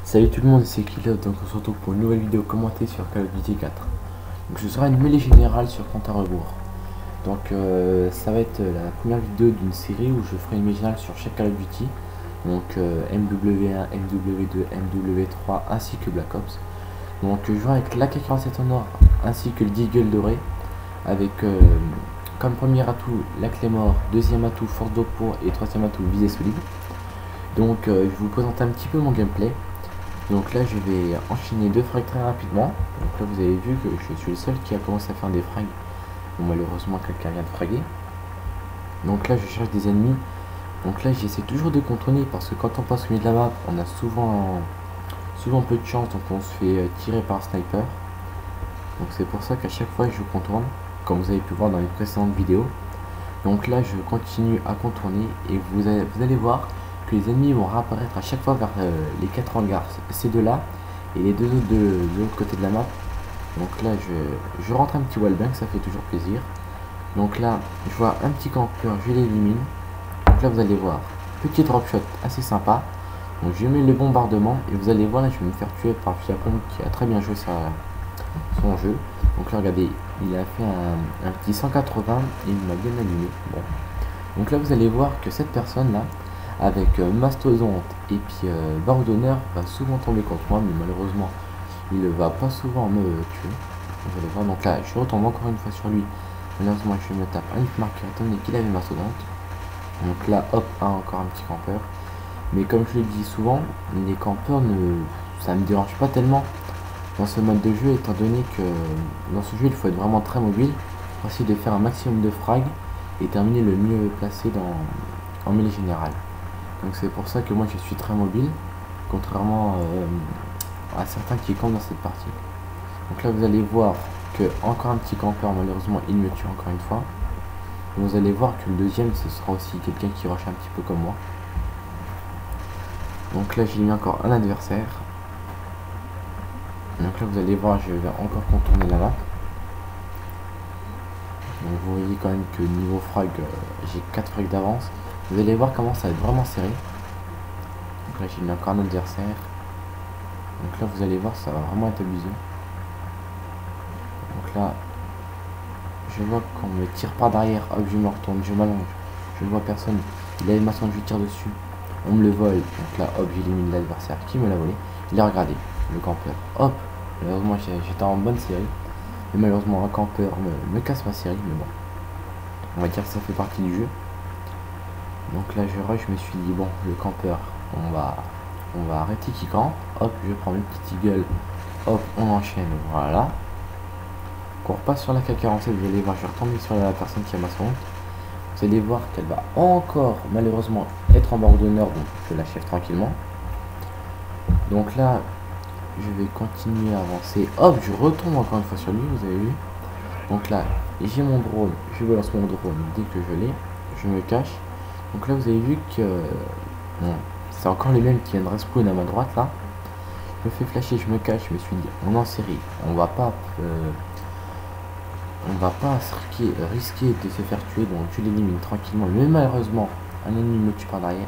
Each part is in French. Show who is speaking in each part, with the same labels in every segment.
Speaker 1: Salut tout le monde, c'est Kilo, donc on se retrouve pour une nouvelle vidéo commentée sur Call of Duty 4. Donc ce sera une mêlée générale sur compte à rebours. Donc ça va être la première vidéo d'une série où je ferai une mêlée générale sur chaque Call of Duty. Donc MW1, MW2, MW3 ainsi que Black Ops. Donc je joue avec l'AK-47 en or ainsi que le Deagle doré. Avec comme premier atout la Claymore, deuxième atout force d'oppo et troisième atout visée solide. Donc je vais vous présenter un petit peu mon gameplay. Donc là je vais enchaîner deux frags très rapidement. Donc là vous avez vu que je suis le seul qui a commencé à faire des frags. Bon, malheureusement quelqu'un vient de fraguer. Donc là je cherche des ennemis. Donc là j'essaie toujours de contourner parce que quand on passe au milieu de la map on a souvent peu de chance, donc on se fait tirer par un sniper. Donc c'est pour ça qu'à chaque fois je contourne, comme vous avez pu voir dans les précédentes vidéos. Donc là je continue à contourner et vous allez voir que les ennemis vont réapparaître à chaque fois vers les 4 hangars, ces deux là et les deux autres de l'autre côté de la map. Donc là je rentre un petit wallbang, ça fait toujours plaisir. Donc là je vois un petit campeur, je l'élimine. Donc là vous allez voir, petit drop shot assez sympa. Donc je mets le bombardement et vous allez voir là je vais me faire tuer par Fiacon qui a très bien joué son jeu. Donc là regardez, il a fait un petit 180 et il m'a bien allumé. Bon. Donc là vous allez voir que cette personne là avec mastodonte et puis barre d'honneur va souvent tomber contre moi, mais malheureusement il ne va pas souvent me tuer. Vous allez voir, donc là je retombe encore une fois sur lui. Malheureusement je me tape un hit marqueur étant donné qu'il avait mastodonte. Donc là hop, encore un petit campeur. Mais comme je le dis souvent, les campeurs ça me dérange pas tellement dans ce mode de jeu, étant donné que dans ce jeu il faut être vraiment très mobile pour essayer de faire un maximum de frags et terminer le mieux placé en mêlée générale. Donc c'est pour ça que moi je suis très mobile, contrairement à certains qui campent dans cette partie. Donc là vous allez voir que encore un petit campeur, malheureusement il me tue encore une fois. Et vous allez voir que le deuxième ce sera aussi quelqu'un qui rush un petit peu comme moi. Donc là j'ai mis encore un adversaire. Donc là vous allez voir, je vais encore contourner la map. Donc vous voyez quand même que niveau frag, j'ai 4 frags d'avance. Vous allez voir comment ça va être vraiment serré. Donc là j'ai mis encore un adversaire. Donc là vous allez voir, ça va vraiment être abusé. Donc là je vois qu'on me tire par derrière. Hop, je me retourne, je m'allonge, je ne vois personne. Il a une maçon, je tire dessus, on me le vole. Donc là hop, j'élimine l'adversaire qui me l'a volé. Il a regardé le campeur, hop, malheureusement j'étais en bonne série. Et malheureusement un campeur me casse ma série, mais bon, on va dire que ça fait partie du jeu. Donc là je rush, je me suis dit bon, le campeur, on va arrêter qu'il campe. Hop, je prends une petite gueule, hop, on enchaîne, voilà. On repasse sur la AK-47, vous allez voir, je vais retomber sur la personne qui a ma sonde. Vous allez voir qu'elle va encore malheureusement être en barre d'honneur, donc je l'achève tranquillement. Donc là je vais continuer à avancer. Hop, je retombe encore une fois sur lui, vous avez vu. Donc là j'ai mon drone, je balance mon drone dès que je l'ai, je me cache. Donc là vous avez vu que bon, c'est encore les mêmes qui viennent respawn à ma droite là. Je me fais flasher, je me cache, je me suis dit on est en série, on va pas risquer de se faire tuer, donc tu l'élimines tranquillement. Mais malheureusement un ennemi me tue par derrière.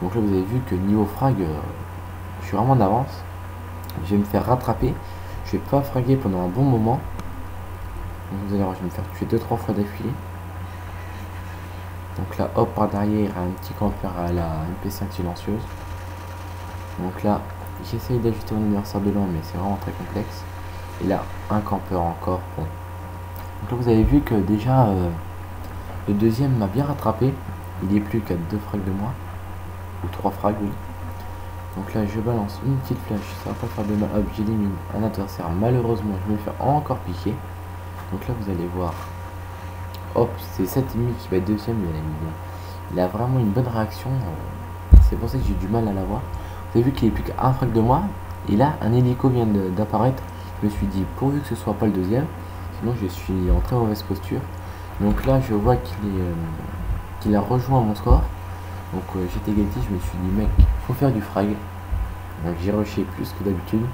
Speaker 1: Donc là vous avez vu que niveau frag, je suis vraiment d'avance. Je vais me faire rattraper, je vais pas fraguer pendant un bon moment. Donc vous allez voir, je vais me faire tuer 2-3 fois d'affilée. Donc là hop, par derrière un petit campeur à la MP5 silencieuse. Donc là j'essaye d'ajouter mon adversaire de loin, mais c'est vraiment très complexe. Et là un campeur encore. Bon. Donc là vous avez vu que déjà le deuxième m'a bien rattrapé. Il est plus qu'à 2 frags de moi, ou 3 frags, oui. Donc là je balance une petite flash, ça va pas faire de mal. Hop, j'élimine un adversaire, malheureusement je me fais encore piquer. Donc là vous allez voir, hop, c'est cet ennemi qui va être deuxième. Il a vraiment une bonne réaction, c'est pour ça que j'ai du mal à l'avoir. Vous avez vu qu'il est plus qu'à un frag de moi, et là un hélico vient d'apparaître. Je me suis dit pourvu que ce soit pas le deuxième, sinon je suis en très mauvaise posture. Donc là je vois qu'il a rejoint mon score. Donc j'étais égalité, je me suis dit mec, faut faire du frag. Donc j'ai rushé plus que d'habitude.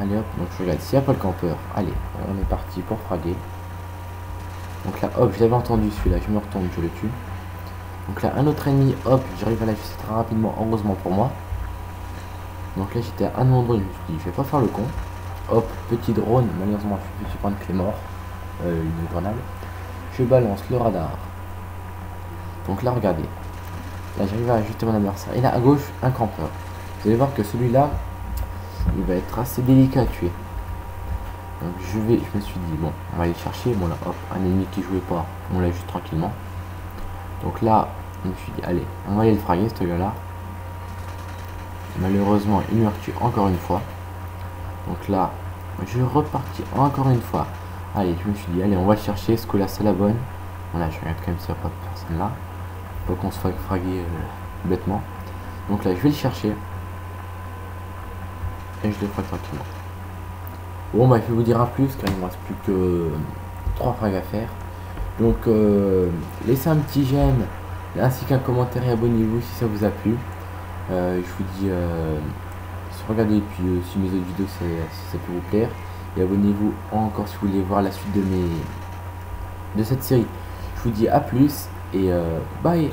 Speaker 1: Allez hop, donc je regarde s'il n'y a pas le campeur. Allez, on est parti pour fraguer. Donc là hop, je l'avais entendu celui-là, je me retourne, je le tue. Donc là un autre ennemi, hop, j'arrive à l'ajuster très rapidement, heureusement pour moi. Donc là j'étais à un endroit, je me suis dit je vais pas faire le con. Hop, petit drone, malheureusement je suis prendre clé mort, une grenade. Je balance le radar. Donc là regardez, là j'arrive à ajuster mon adversaire. Et là à gauche un campeur. Vous allez voir que celui-là, il va être assez délicat à tuer. Donc je me suis dit bon, on va aller chercher. Bon là hop, un ennemi qui jouait pas, on l'a juste tranquillement. Donc là, je me suis dit allez, on va aller le fraguer ce gars là. Malheureusement il me retue encore une fois. Donc là, je repartis encore une fois. Allez, je me suis dit allez, on va le chercher, ce que là c'est la bonne. Voilà, je regarde quand même s'il n'y a pas de personne là. Pas qu'on se fasse fraguer bêtement. Donc là je vais le chercher. Et je le ferai tranquillement. Bon bah je vais vous dire un plus car il ne me reste plus que 3 frags à faire. Donc laissez un petit j'aime ainsi qu'un commentaire et abonnez-vous si ça vous a plu. Je vous dis regardez, et puis si mes autres vidéos si ça peut vous plaire. Et abonnez-vous encore si vous voulez voir la suite de cette série. Je vous dis à plus et bye.